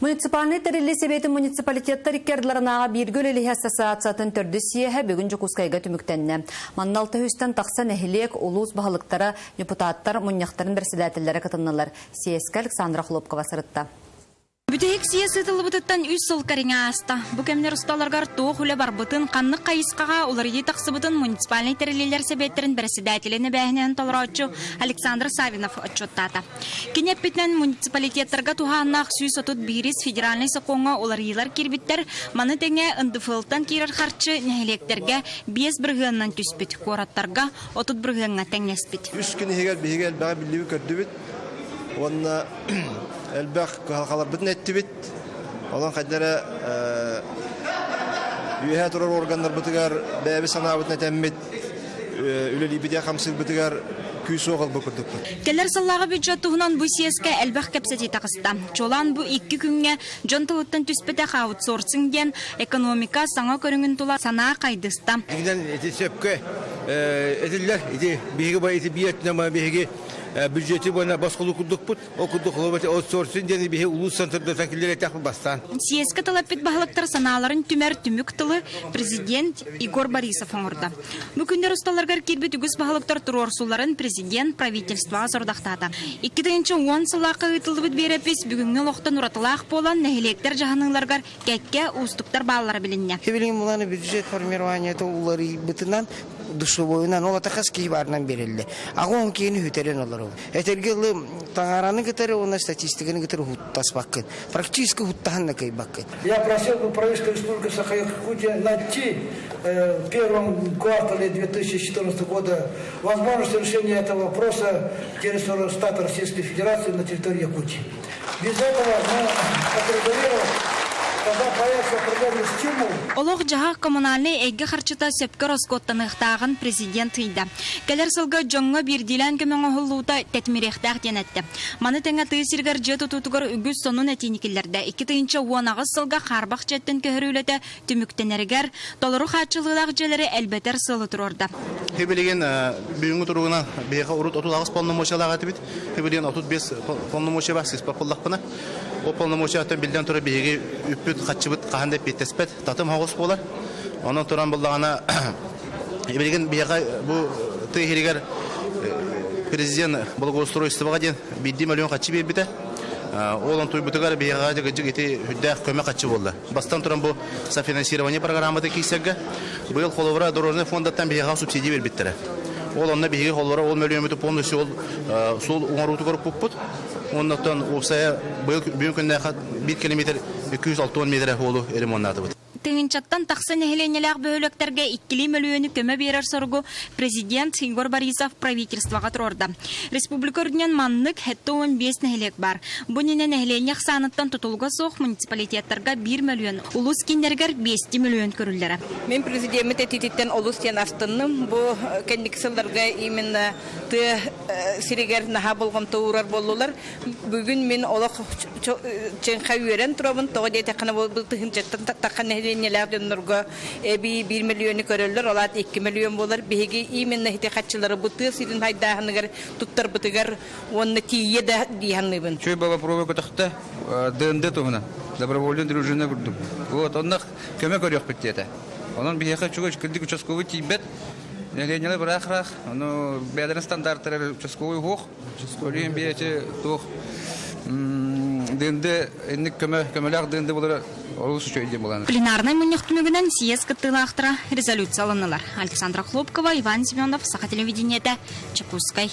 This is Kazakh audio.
Municipalny terili sebeti municipalitettар иккердларынаға биргөлелі ассоциациятын төрді сиеһі бүгін жүкускайға түміктенне. Манналты хүстен тақса нәхилек, улус бағылықтары, депутаттар, мұнияқтарын бірседәтілері кытыннылар. Сиескә Александра Хлопкова сырытта. Бүтек сиясы тылыбытыттан үз сол кариңа аста. Бу кемнер усталаргар тоқ үлі барбытын, қанны қайысқаға оларды тақсыбытын муниципальный терилелер себеттерін бірседәтілені бәхінен толырачу Александр Савинов отчеттата. Кенеп бітнен муниципалитеттерға туханнақ сүйс отут бирис федеральный соқоңа олар елар кирбиттер, маны теңе ындыфылтан кирер харчы нәхелектерге бес бірғыннан түспіт, кораттарға отут бірғынға тәңеспіт. Үш күні хегел бәға білігі көрді біт. Онна әлбәқ қалқалар бүтін әтті бит. Олан қайдары үйе тұрар органдар бұтығар бәбі сана бұтын әтәммет. Үлелі біде қамсыз бұтығар күйс оғыл бұқырдық. Келер саллағы бюджет тұғынан бұ сиеске әлбәқ кәпсеті тақыста. Чолан бұ 2 күнге жон тұлыттан түспеті қауыт сорсынген экономика саңа көріңін тұла сана қайдыста. Егден әті сөпке әтілер, бейгі бай әті биетінама бейгі бюджеті бойна басқылы күрдік бұд, о күрдік олабаты аутсорсин дені бейгі ұлыс сантырдырсан келер әтәқпі бастан. Сиеске талапет бағылықтар саналарын түмәр түмік тылы президент Игорь Борисов оңырды. Бүкіндер ұсталарғар кербет үгіз бағылықтар тұрорсуларын президент правительства азордақтады. 2010 сылақы ұтылы бұд берепес бүгінгі лоқтан ұратылақ болан нәхелектер жағаныңларғар кәкке ұстықтар бағалары білінне. Хевелин мұланы бюджет формированиеті ұлары бұтынан душевойынан ол атақас кейбарынан берілді. Ағуын кейіні хүтерен олар ол. Әтергелі таңараны кетері, оны статистиканы кетері хуттас баққын. Практически хуттағанна кей баққын. Я просил бы правительство Республики Саха-Якутия найти в первом квартале 2014 года возможность решения этого вопроса территории штата Российской Федерации на территории Якутии. Без этого мы отрегулировать. Олог жаға коммунальный әйгі қарчыта сөпкі роскоттанықтағын президент үйді. Кәлер сылға жоңға бірділен көмеңі ғылуыта тәтмеректәқ денетті. Маны тәңі түйсіргер жет ұтутығыр үгіз сонun әтейнікілерді. 2-10 сылға қарбақ жеттін көхірілеті түміктенергер, толыру қатшылығылақ желері әлбетер сылы тұрорды. Хебелеген бүгінгі тұрғына бейға ұрыт 30 полномочиялаға тібет. Хебелеген 35 полномочия бар, сіз пақылдақпына. О полномочиялықтан білден тұры бейге үппет қатшыбыт қағанда петтеспет, татым хағыс болар. Оның тұран болдағына хебелеген бейға бұл түйхерегер президент благоустройствоға ден 7 миллион қатшы бербіті. Олан туйбутыгар бейға жігіті хүддәқ көмек қатшы болды. Бастан тұран бұл софинансирование программаты кейсерге бұл қолывыра дорожный фондаттан бейға субсидия бербіттірі. Оланна бейге қолывыра 10 миллион мүті полностью сол оңаруты көріп бұқпыт. Оннан опсая бүгін күнде 1 километр 260 метр олу ремонтаты бұд. Тыңынчаттан тақсы нәхеленеләқ бөліктерге 2 миллионы көмі берер сұрғы президент Игорь Борисов правительстваға тұрорды. Республика үрдінен маннық хәтті 15 нәхелек бар. Бұніне нәхеленеқ саныттан тұтылға соқ муниципалитеттерге 1 миллион, улус кендергер 5 миллион көрілдері. Мен президент әтететтен улус тен астынным. Бұл кәндік сылларға именно сирегер наға болған тұғырар болулар. Бүгін мен олық ченқа үйерен тұрабын, тоғы дейті қана бұл тұхынчаттан таққан нәхеленелерден нұрға 1 миллионы көрілдер, олат 2 миллион болар. Беге именно хите қатшылары бұты сирин хайдағынығар тұттар бұтығар онны тие да дейханлыбын. Чөй баба пробы көтіқті ДНД тұғына, добровольный дружина күрдім. Вот, оннақ көмек өрек біттеді. Онын бейеқі чүгіш кірдік участковый тейбет, нәхеленелер бірақ-рақ, оны бәдірін стандарттары участковый хоқ, участковый бейеті тоқ. Көмеләк дынды болары олысы чөйден боланы. Пленарный мұнық түмігінен сиес кіттілі резолюцияланылар. Александра Хлопкова, Иван Семенов, Саха телевидениеті, Чекускай.